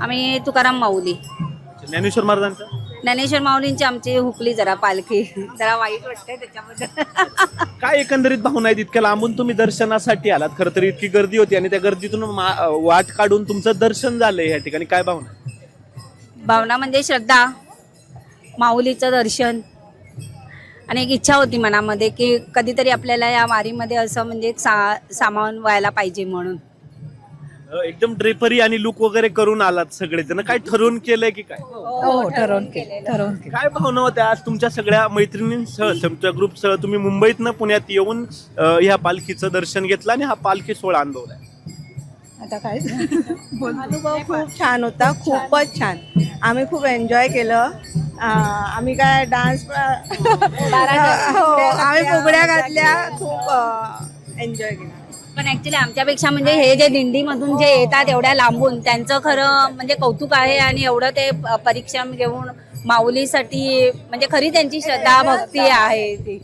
आम्ही तुकाराम माऊली. ज्ञानेश्वर महाराजांचा. ज्ञानेश्वर माऊलींची आमची हुकली जरा पालखी, जरा वाईट वाटतंय त्याच्याबद्दल. काय एकंदरीत भावना आहेत? इतक्या लांबून तुम्ही दर्शनासाठी आलात, खरं तर इतकी गर्दी होती आणि त्या गर्दीतून वाट काढून तुमचं दर्शन झालंय या ठिकाणी, काय भावना? भावना म्हणजे श्रद्धा, माऊलीचं दर्शन आणि एक इच्छा होती मनामध्ये की कधीतरी आपल्याला या वारीमध्ये असं म्हणजे सामावून व्हायला पाहिजे म्हणून. एकदम ड्रेपरी आणि लुक वगैरे करून आलात सगळेजण, काय ठरवून केलंय की काय? हो, ठरवून केलं. काय भावना होत्या आज तुमच्या सगळ्या मैत्रिणींसह, तुमच्या ग्रुपसह तुम्ही मुंबईतनं पुण्यात येऊन ह्या पालखीचं दर्शन घेतलं आणि हा पालखी सोहळा अनुभवलाय? आता काय अनुभव खूप छान होता, खूपच छान. आम्ही खूप एन्जॉय केलं. आम्ही काय डान्स हो, आम्ही फुगड्या घातल्या, खूप एन्जॉय केलं. पण ऍक्च्युली आमच्यापेक्षा म्हणजे हे जे दिंडीमधून जे येतात एवढ्या लांबून, त्यांचं खरं म्हणजे कौतुक आहे आणि एवढं ते परिश्रम घेऊन माऊलीसाठी, म्हणजे खरी त्यांची श्रद्धा भक्ती आहे ती.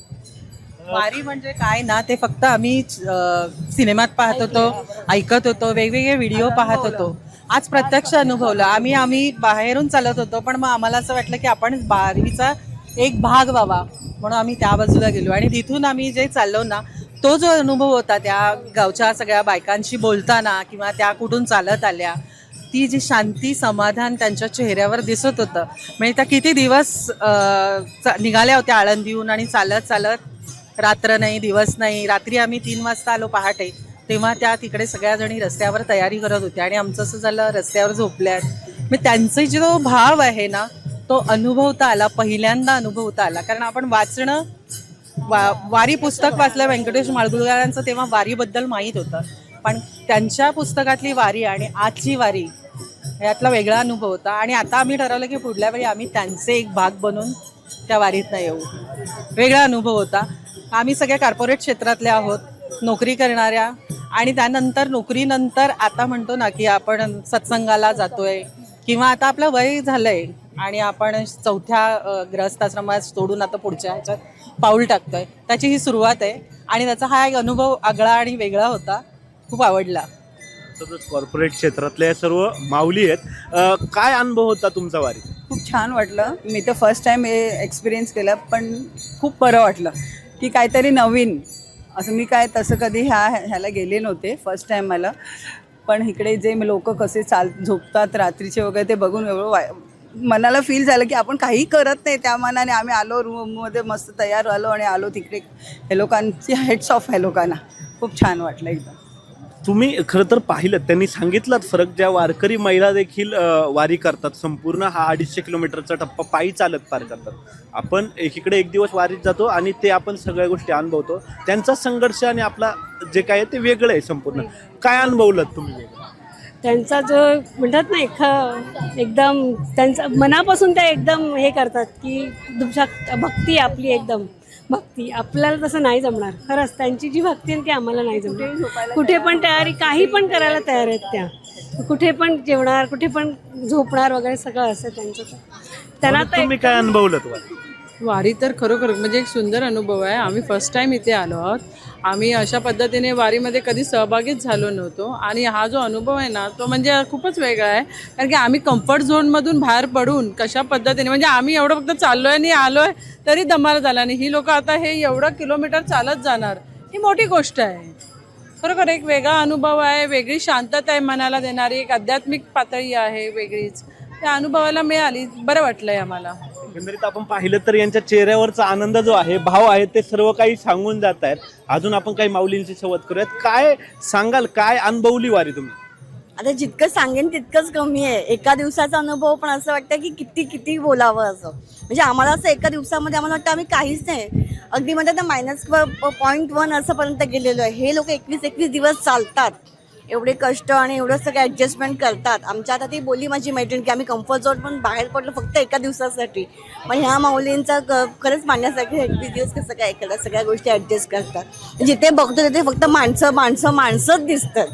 वारी म्हणजे काय ना, ते फक्त आम्ही सिनेमात पाहत होतो, ऐकत होतो, वेगवेगळे व्हिडिओ पाहत होतो. आज प्रत्यक्ष अनुभवलं. आम्ही बाहेरून चालत होतो, पण मग आम्हाला असं वाटलं की आपण वारीचा एक भाग व्हावा, म्हणून आम्ही त्या बाजूला गेलो. आणि तिथून आम्ही जे चाललो ना, तो जो अनुभव होता त्या गावच्या सगळ्या बायकांशी बोलताना किंवा त्या कुठून चालत आल्या, ती जी शांती, समाधान त्यांच्या चेहऱ्यावर दिसत होतं. म्हणजे त्या किती दिवस निघाल्या होत्या आळंदीहून आणि चालत चालत, रात्र नाही दिवस नाही. रात्री आम्ही 3 वाजता आलो पहाटे, तेव्हा त्या तिकडे सगळ्याजणी रस्त्यावर तयारी करत होत्या आणि आमचं असं झालं रस्त्यावर झोपल्यात. मग त्यांचा जो भाव आहे ना, तो अनुभवता आला, पहिल्यांदा अनुभवता आला. कारण आपण वाचणं, वारी पुस्तक वाचलं व्यंकटेश माडगुळकरांचं, तेव्हा वारीबद्दल माहीत होतं. पण त्यांच्या पुस्तकातली वारी आणि आजची वारी यातला वेगळा अनुभव होता. आणि आता आम्ही ठरवलं की पुढल्या वेळी आम्ही त्यांचे एक भाग बनून त्या वारीतनं येऊ. वेगळा अनुभव होता. आम्ही सगळ्या कॉर्पोरेट क्षेत्रातले आहोत, नोकरी करणाऱ्या, आणि त्यानंतर नोकरीनंतर आता म्हणतो ना की आपण सत्संगाला जातोय किंवा आता आपलं वय झालंय आणि आपण 4थ्या गृहस्थाश्रमात सोडून आता पुढच्या ह्याच्यात पाऊल टाकतोय. त्याची ही सुरुवात आहे आणि त्याचा हा एक अनुभव आगळा आणि वेगळा होता, खूप आवडला. कॉर्पोरेट क्षेत्रातल्या सर्व माऊली आहेत, काय अनुभव होता तुमचा वारी? खूप छान वाटलं. मी तर फर्स्ट टाइम हे एक्सपिरियन्स केलं, पण खूप बरं वाटलं की काहीतरी नवीन. असं मी काय तसं कधी ह्याला गेले नव्हते, फर्स्ट टाइम मला. पण इकडे जे लोक कसे झोपतात रात्रीचे वगैरे, ते बघून एवढं मनाला फील झालं की आपण काही करत नाही त्या मनाने. आम्ही आलो रूममध्ये, मस्त तयार आलो आणि आलो तिकडे. हे लोकांची हेड्स ऑफ आहे लोकांना. खूप छान वाटलं एकदम. तुम्ही खरं तर पाहिलं, त्यांनी सांगितलं फरक, ज्या वारकरी महिला देखील वारी करतात, संपूर्ण हा 250 किलोमीटरचा टप्पा पायी चालत पार करतात. आपण एकीकडे एक दिवस वारीत जातो आणि ते आपण सगळ्या गोष्टी अनुभवतो. त्यांचा संघर्ष आणि आपला जे काय आहे ते वेगळं आहे संपूर्ण. काय अनुभवलं तुम्ही वेगळं? त्यांचा जो म्हणतात ना, एकदम त्यांचा मनापासून ते एकदम हे करतात की तुमच्या भक्ती, आपली एकदम भक्ती. आपल्याला तसं नाही जमणार खरंच. त्यांची जी भक्ती आहे ती आम्हाला नाही जमणार. कुठे पण तयारी, काही पण करायला तयार आहेत त्या. कुठे पण जेवणार, कुठे पण झोपणार वगैरे, सगळं असं त्यांचं. त्यांना तुम्ही काय अनुभवलं? वारी तर खरोखर म्हणजे एक सुंदर अनुभव आहे. आम्ही फर्स्ट टाइम इथे आलो आहोत. आम्ही अशा पद्धतीने वारीमध्ये कधी सहभागीच झालो नव्हतो आणि हा जो अनुभव आहे ना, तो म्हणजे खूपच वेगळा आहे. कारण की आम्ही कम्फर्ट झोनमधून बाहेर पडून कशा पद्धतीने, म्हणजे आम्ही एवढं फक्त चाललो आहे आणि आलो आहे तरी दमाला झाला नाही. ही लोक आता हे एवढं किलोमीटर चालत जाणार, ही मोठी गोष्ट आहे. खरोखर एक वेगळा अनुभव आहे, वेगळी शांतता आहे मनाला देणारी, एक आध्यात्मिक पातळी आहे वेगळीच, त्या अनुभवाला मिळाली. बरं वाटलंय आम्हाला. एकंदरीत आपण पाहिलं तर यांच्या चेहऱ्यावरचा आनंद जो आहे, भाव आहे, ते सर्व काही सांगून जात आहेत. अजून आपण काही माऊलींची संवाद करूयात. काय सांगाल, काय अनुभवली वारी तुम्ही? आता जितकं सांगेन तितकंच कमी आहे. एका दिवसाचा अनुभव, पण असं वाटतं की किती किती बोलावं असं. म्हणजे आम्हाला असं एका दिवसामध्ये आम्हाला वाटतं आम्ही काहीच नाही, अगदी म्हणतात ना -.1 असंपर्यंत गेलेलो आहे. हे लोक 21 दिवस चालतात, एवढे कष्ट आणि एवढं सगळं ॲडजस्टमेंट करतात. आमच्या आता ती बोलली माझी मैत्रीण की आम्ही कम्फर्ट झोन पण बाहेर पडलो फक्त एका दिवसासाठी. पण ह्या माऊलींचा खरंच मानण्यासाठी 21 दिवस कसं काय एखाद्या सगळ्या गोष्टी ॲडजस्ट करतात. जिथे बघतो तिथे फक्त माणसं माणसं माणसंच दिसतात.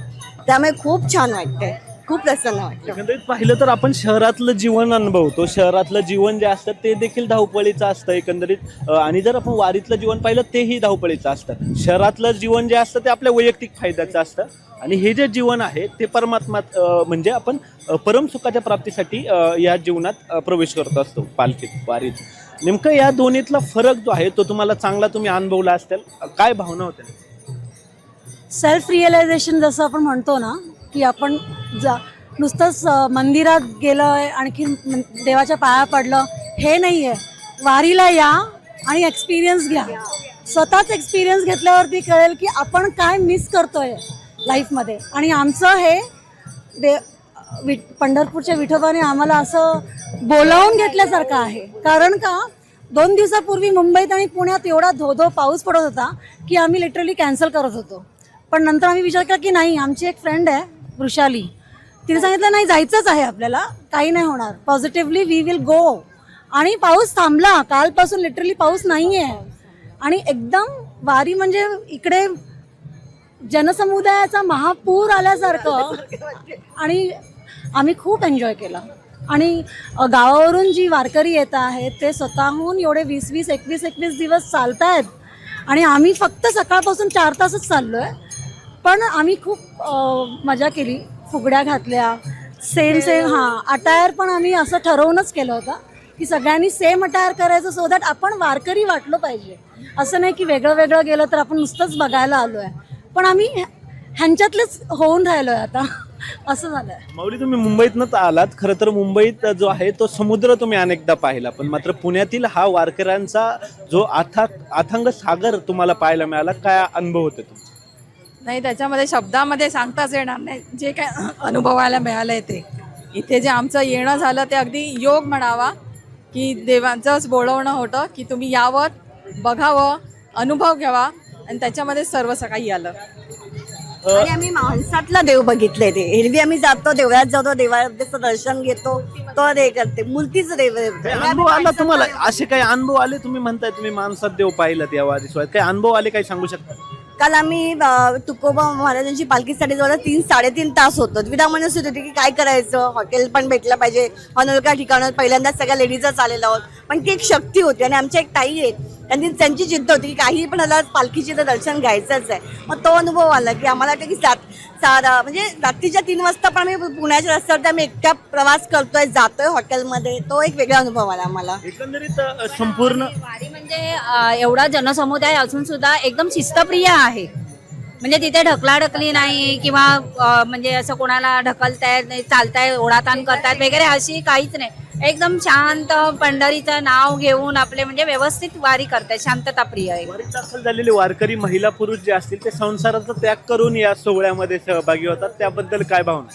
त्यामुळे खूप छान वाटतंय, खूप प्रसन्न वाटतं. एकंदरीत पाहिलं तर आपण शहरातलं जीवन अनुभवतो. शहरातलं जीवन जे असतं ते देखील धावपळीचं असतं एकंदरीत, आणि जर आपण वारीतलं जीवन पाहिलं तेही धावपळीचं असतं. शहरातलं जीवन जे असतं ते आपल्या वैयक्तिक फायद्याचं असतं, आणि हे जे जीवन आहे ते परमात्मा म्हणजे आपण परमसुखाच्या प्राप्तीसाठी या जीवनात प्रवेश करत असतो पालखीत, वारीत. नेमकं या दोन्हीतला फरक जो आहे तो तुम्हाला चांगला तुम्ही अनुभवला असेल, काय भावना होत्या? सेल्फ रिअलायझेशन जसं आपण म्हणतो ना, की आपण नुसतंच मंदिरात गेलं आणखी देवाच्या पाया पडलं हे नाही आहे. वारीला या आणि एक्सपिरियन्स घ्या. स्वतःच एक्सपिरियन्स घेतल्यावरती कळेल की आपण काय मिस करतोय लाईफमध्ये. आणि आमचं हे पंढरपूरच्या विठोबाने आम्हाला असं बोलावून घेतल्यासारखं आहे. कारण का 2 दिवसापूर्वी मुंबईत आणि पुण्यात एवढा धो पाऊस पडत होता की आम्ही लिटरली कॅन्सल करत होतो. पण नंतर आम्ही विचार केला की नाही, आमची एक फ्रेंड आहे वृषाली, तिने सांगितलं नाही जायचंच आहे आपल्याला, काही नाही होणार, पॉझिटिव्हली वी विल गो. आणि पाऊस थांबला. कालपासून लिटरली पाऊस नाही आहे. आणि एकदम वारी म्हणजे इकडे जनसमुदायाचा महापूर आल्यासारखं. आणि आम्ही खूप एन्जॉय केला. आणि गावावरून जी वारकरी येत आहेत ते स्वतःहून एवढे 20-21 दिवस चालत आहेत. आणि आम्ही फक्त सकाळपासून 4 तासच चाललो आहे. पण आम्ही खूप मजा केली. फुगड्या घातल्या, सेम अटायर पण आम्ही असं ठरवूनच केलं होतं की सगळ्यांनी सेम अटायर करायचं, सो दॅट आपण वारकरी वाटलो पाहिजे. असं नाही की वेगळं वेगळं गेलं तर आपण नुसतंच बघायला आलो आहे, पण आम्ही ह्यांच्यातलेच होऊन राहिलो आहे आता, असं झालं आहे. माऊली, तुम्ही मुंबईतनंच आलात. खरं तर मुंबईत जो आहे तो समुद्र तुम्ही अनेकदा पाहिला, पण मात्र पुण्यातील हा वारकऱ्यांचा जो अथांग सागर तुम्हाला पाहायला मिळाला, काय अनुभव होते तुमचे? नाही, त्याच्यामध्ये शब्दामध्ये सांगताच येणार नाही जे काय अनुभवायला मिळालं आहे ते. इथे जे आमचं येणं झालं ते अगदी योग म्हणावा, की देवांचंच बोलवणं होतं की तुम्ही यावं, बघावं, अनुभव घ्यावा, आणि त्याच्यामध्ये सर्व काही आलं. आणि आम्ही माणसातला देव बघितले. ते एरवी आम्ही जातो देवळात, जातो देवाचं दर्शन घेतो, तो हे करते मूर्तीचं देव. अनुभव आला तुम्हाला? असे काही अनुभव आले? तुम्ही म्हणताय तुम्ही माणसात देव पाहिलात या वारीसोबत, काही अनुभव आले, काही सांगू शकता? काल आम्ही तुकोबा महाराजांची पालखीसाठी जवळ 3-3.5 तास होतो. विधा म्हणत होती की काय करायचं, हॉटेल पण भेटलं पाहिजे, अनोळखा ठिकाणावर पहिल्यांदाच सगळ्या लेडीजच आलेल्या आहोत. पण ती एक शक्ती होती. आणि आमच्या एक ताई आहेत, त्यांची जिद्द होती की काही पण आला पालखीचे तर दर्शन घ्यायचंच आहे. मग तो अनुभव आला की आम्हाला वाटतं की म्हणजे रात्रीच्या 3 वाजता पण आम्ही पुण्याच्या रस्त्यावर आम्ही एकट्या प्रवास करतोय, जातोय हॉटेलमध्ये. तो एक वेगळा अनुभव आला आम्हाला. एकंदरीत संपूर्ण वारी म्हणजे एवढा जनसमुदाय असून सुद्धा एकदम शिस्तप्रिय आहे. म्हणजे तिथे ढकलाढकली नाही किंवा म्हणजे असं कोणाला ढकलतायत नाही, चालताय, ओढाताण करतायत वगैरे अशी काहीच नाही. एकदम शांत पंढरीचं नाव घेऊन आपले म्हणजे व्यवस्थित वारी करतायत, शांतता प्रिय आहे. वारीत दाखल झालेले वारकरी महिला पुरुष जे असतील ते संसाराचा त्याग करून या सोहळ्यामध्ये सहभागी होतात, त्याबद्दल काय भावना?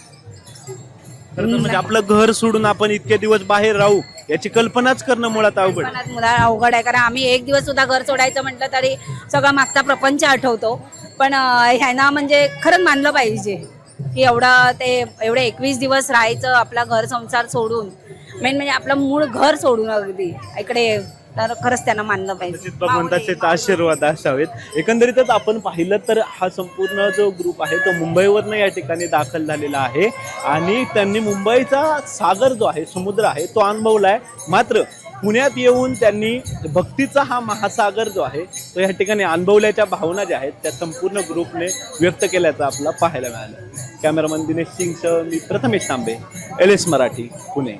खरं तर म्हणजे आपलं घर सोडून आपण इतके दिवस बाहेर राहू याची कल्पनाच करणं मुळात अवघड. अवघड आहे, कारण आम्ही एक दिवस सुद्धा घर सोडायचं म्हटलं तरी सगळा मागचा प्रपंच आठवतो. पण ह्यांना म्हणजे खरंच मानलं पाहिजे की एवढे 21 दिवस राहायचं आपला घर संसार सोडून, मेन म्हणजे आपलं मूळ घर सोडून अगदी इकडे, तर खरंच त्यांना मानलं पाहिजे. भगवंताचेच आशीर्वाद असावेत. एकंदरीतच आपण पाहिलं तर हा संपूर्ण जो ग्रुप आहे तो मुंबईवरनं या ठिकाणी दाखल झालेला आहे आणि त्यांनी मुंबईचा सागर जो आहे, समुद्र आहे, तो अनुभवलाय. मात्र पुण्यात येऊन त्यांनी भक्तीचा हा महासागर जो आहे तो या ठिकाणी अनुभवल्याच्या भावना ज्या आहेत त्या संपूर्ण ग्रुपने व्यक्त केल्याचं आपल्याला पाहायला मिळालं. कॅमेरामन दिनेश सिंगसह मी प्रथमेश तांबे, LS मराठी, पुणे.